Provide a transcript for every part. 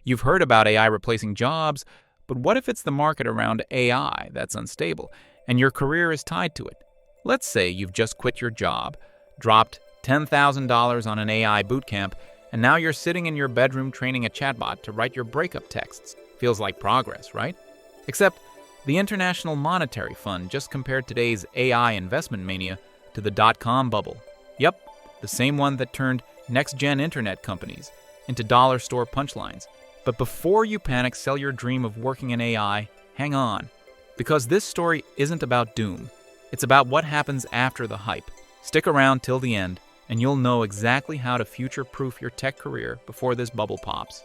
You've heard about AI replacing jobs, but what if it's the market around AI that's unstable, and your career is tied to it? Let's say you've just quit your job, dropped $10,000 on an AI bootcamp, and now you're sitting in your bedroom training a chatbot to write your breakup texts. Feels like progress, right? Except the International Monetary Fund just compared today's AI investment mania to the dot-com bubble. Yep, the same one that turned next-gen internet companies into dollar store punchlines. But before you panic, sell your dream of working in AI, hang on. Because this story isn't about doom. It's about what happens after the hype. Stick around till the end, and you'll know exactly how to future-proof your tech career before this bubble pops.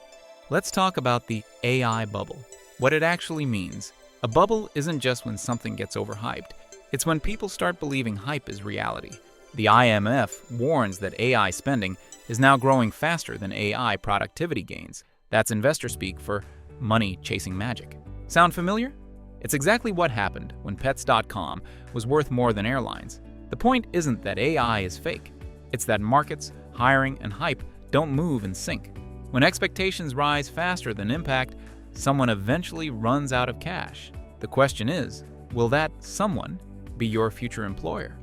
Let's talk about the AI bubble. What it actually means. A bubble isn't just when something gets overhyped. It's when people start believing hype is reality. The IMF warns that AI spending is now growing faster than AI productivity gains. That's investor speak for money chasing magic. Sound familiar? It's exactly what happened when Pets.com was worth more than airlines. The point isn't that AI is fake. It's that markets, hiring, and hype don't move in sync. When expectations rise faster than impact, someone eventually runs out of cash. The question is, will that someone be your future employer?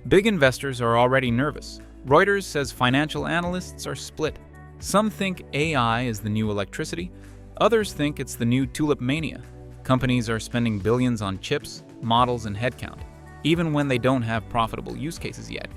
Big investors are already nervous. Reuters says financial analysts are split. Some think AI is the new electricity. Others think it's the new tulip mania. Companies are spending billions on chips, models, and headcount, even when they don't have profitable use cases yet.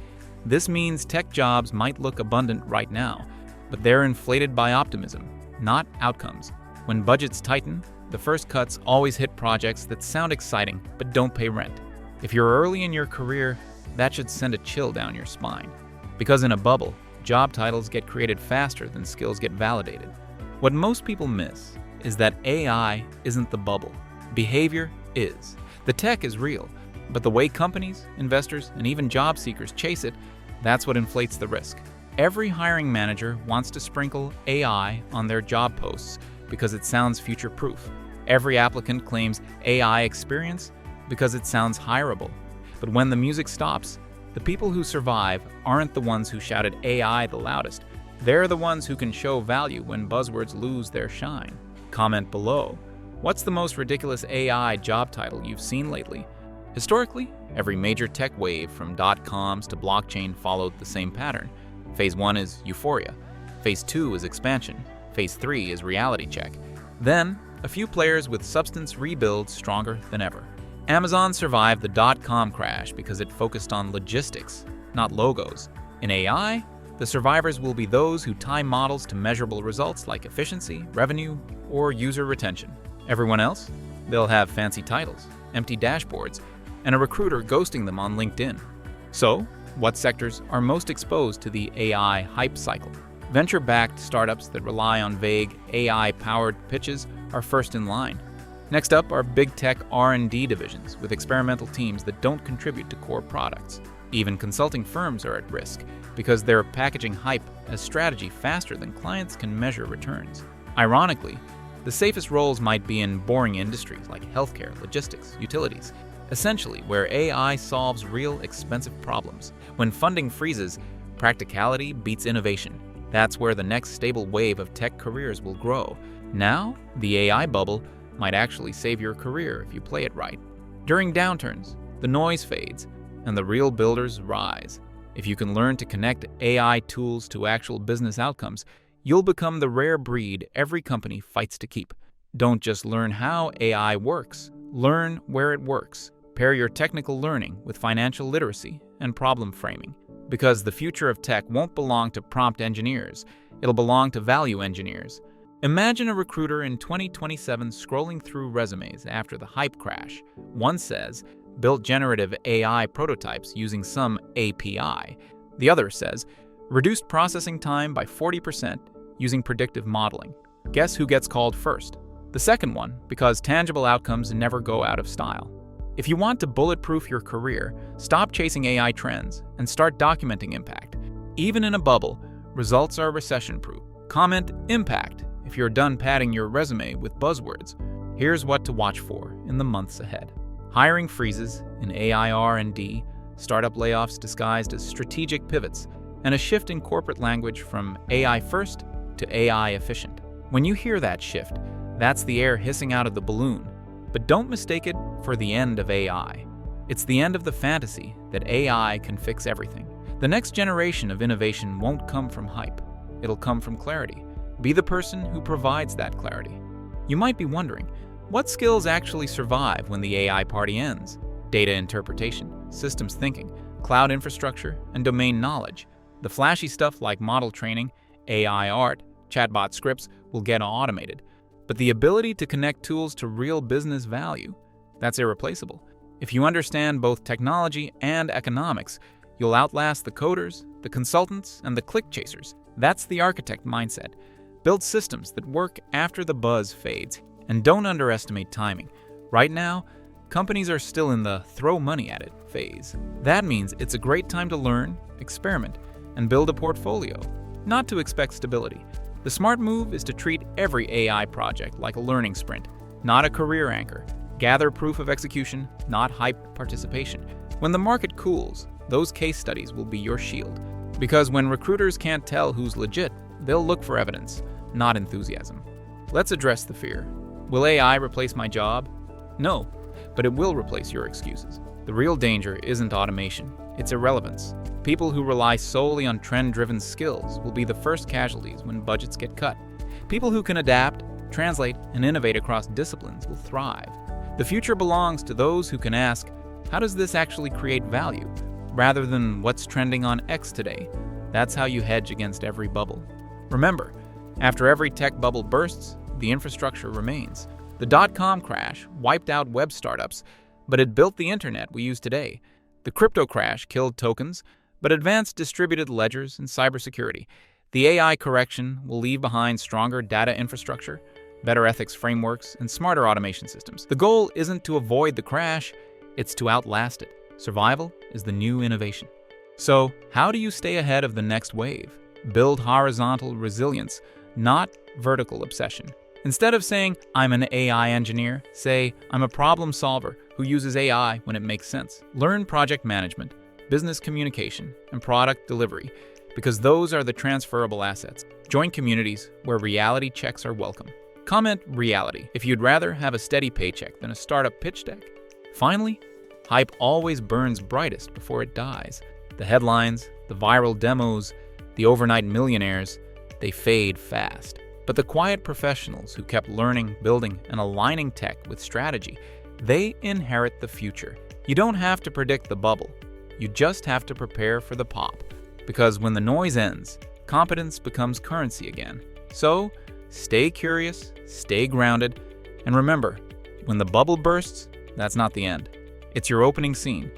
This means tech jobs might look abundant right now, but they're inflated by optimism, not outcomes. When budgets tighten, the first cuts always hit projects that sound exciting but don't pay rent. If you're early in your career, that should send a chill down your spine. Because in a bubble, job titles get created faster than skills get validated. What most people miss is that AI isn't the bubble. Behavior is. The tech is real, but the way companies, investors, and even job seekers chase it, that's what inflates the risk. Every hiring manager wants to sprinkle AI on their job posts because it sounds future-proof. Every applicant claims AI experience because it sounds hireable. But when the music stops, the people who survive aren't the ones who shouted AI the loudest. They're the ones who can show value when buzzwords lose their shine. Comment below. What's the most ridiculous AI job title you've seen lately? Historically, every major tech wave from dot-coms to blockchain followed the same pattern. Phase 1 is euphoria. Phase 2 is expansion. Phase 3 is reality check. Then, a few players with substance rebuild stronger than ever. Amazon survived the dot-com crash because it focused on logistics, not logos. In AI, the survivors will be those who tie models to measurable results like efficiency, revenue, or user retention. Everyone else? They'll have fancy titles, empty dashboards, and a recruiter ghosting them on LinkedIn. So, what sectors are most exposed to the AI hype cycle? Venture-backed startups that rely on vague AI-powered pitches are first in line. Next up are big tech R&D divisions with experimental teams that don't contribute to core products. Even consulting firms are at risk because they're packaging hype as strategy faster than clients can measure returns. Ironically, the safest roles might be in boring industries like healthcare, logistics, utilities, essentially where AI solves real expensive problems. When funding freezes, practicality beats innovation. That's where the next stable wave of tech careers will grow. Now, the AI bubble might actually save your career if you play it right. During downturns, the noise fades and the real builders rise. If you can learn to connect AI tools to actual business outcomes, you'll become the rare breed every company fights to keep. Don't just learn how AI works, learn where it works. Pair your technical learning with financial literacy and problem framing. Because the future of tech won't belong to prompt engineers, it'll belong to value engineers. Imagine a recruiter in 2027 scrolling through resumes after the hype crash. One says, built generative AI prototypes using some API. The other says, reduced processing time by 40% using predictive modeling. Guess who gets called first? The second one, because tangible outcomes never go out of style. If you want to bulletproof your career, stop chasing AI trends and start documenting impact. Even in a bubble, results are recession-proof. Comment impact if you're done padding your resume with buzzwords. Here's what to watch for in the months ahead. Hiring freezes in AI R&D, startup layoffs disguised as strategic pivots, and a shift in corporate language from AI first to AI efficient. When you hear that shift, that's the air hissing out of the balloon. But don't mistake it for the end of AI. It's the end of the fantasy that AI can fix everything. The next generation of innovation won't come from hype. It'll come from clarity. Be the person who provides that clarity. You might be wondering, what skills actually survive when the AI party ends? Data interpretation, systems thinking, cloud infrastructure, and domain knowledge. The flashy stuff like model training, AI art, chatbot scripts will get automated. But the ability to connect tools to real business value, that's irreplaceable. If you understand both technology and economics, you'll outlast the coders, the consultants, and the click chasers. That's the architect mindset. Build systems that work after the buzz fades. And don't underestimate timing. Right now, companies are still in the throw money at it phase. That means it's a great time to learn, experiment, and build a portfolio, not to expect stability. The smart move is to treat every AI project like a learning sprint, not a career anchor. Gather proof of execution, not hype participation. When the market cools, those case studies will be your shield. Because when recruiters can't tell who's legit, they'll look for evidence, not enthusiasm. Let's address the fear. Will AI replace my job? No, but it will replace your excuses. The real danger isn't automation, it's irrelevance. People who rely solely on trend-driven skills will be the first casualties when budgets get cut. People who can adapt, translate, and innovate across disciplines will thrive. The future belongs to those who can ask, how does this actually create value? Rather than what's trending on X today. That's how you hedge against every bubble. Remember, after every tech bubble bursts, the infrastructure remains. The dot-com crash wiped out web startups, but it built the internet we use today. The crypto crash killed tokens, but advanced distributed ledgers and cybersecurity. The AI correction will leave behind stronger data infrastructure, better ethics frameworks, and smarter automation systems. The goal isn't to avoid the crash, it's to outlast it. Survival is the new innovation. So, how do you stay ahead of the next wave? Build horizontal resilience, not vertical obsession. Instead of saying, I'm an AI engineer, say, I'm a problem solver who uses AI when it makes sense. Learn project management, business communication, and product delivery, because those are the transferable assets. Join communities where reality checks are welcome. Comment reality if you'd rather have a steady paycheck than a startup pitch deck. Finally, hype always burns brightest before it dies. The headlines, the viral demos, the overnight millionaires, they fade fast. But the quiet professionals who kept learning, building, and aligning tech with strategy, they inherit the future. You don't have to predict the bubble. You just have to prepare for the pop. Because when the noise ends, competence becomes currency again. So, stay curious, stay grounded, and remember, when the bubble bursts, that's not the end. It's your opening scene.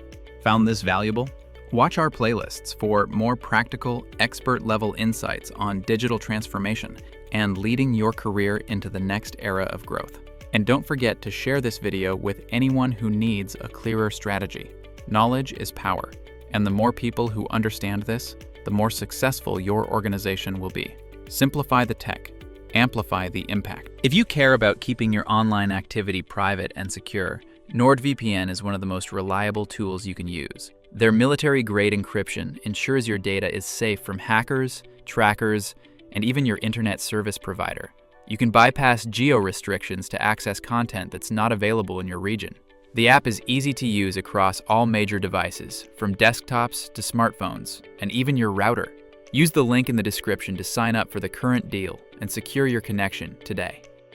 Found this valuable? Watch our playlists for more practical, expert-level insights on digital transformation and leading your career into the next era of growth. And don't forget to share this video with anyone who needs a clearer strategy. Knowledge is power, and the more people who understand this, the more successful your organization will be. Simplify the tech. Amplify the impact. If you care about keeping your online activity private and secure, NordVPN is one of the most reliable tools you can use. Their military-grade encryption ensures your data is safe from hackers, trackers, and even your internet service provider. You can bypass geo-restrictions to access content that's not available in your region. The app is easy to use across all major devices, from desktops to smartphones, and even your router. Use the link in the description to sign up for the current deal and secure your connection today.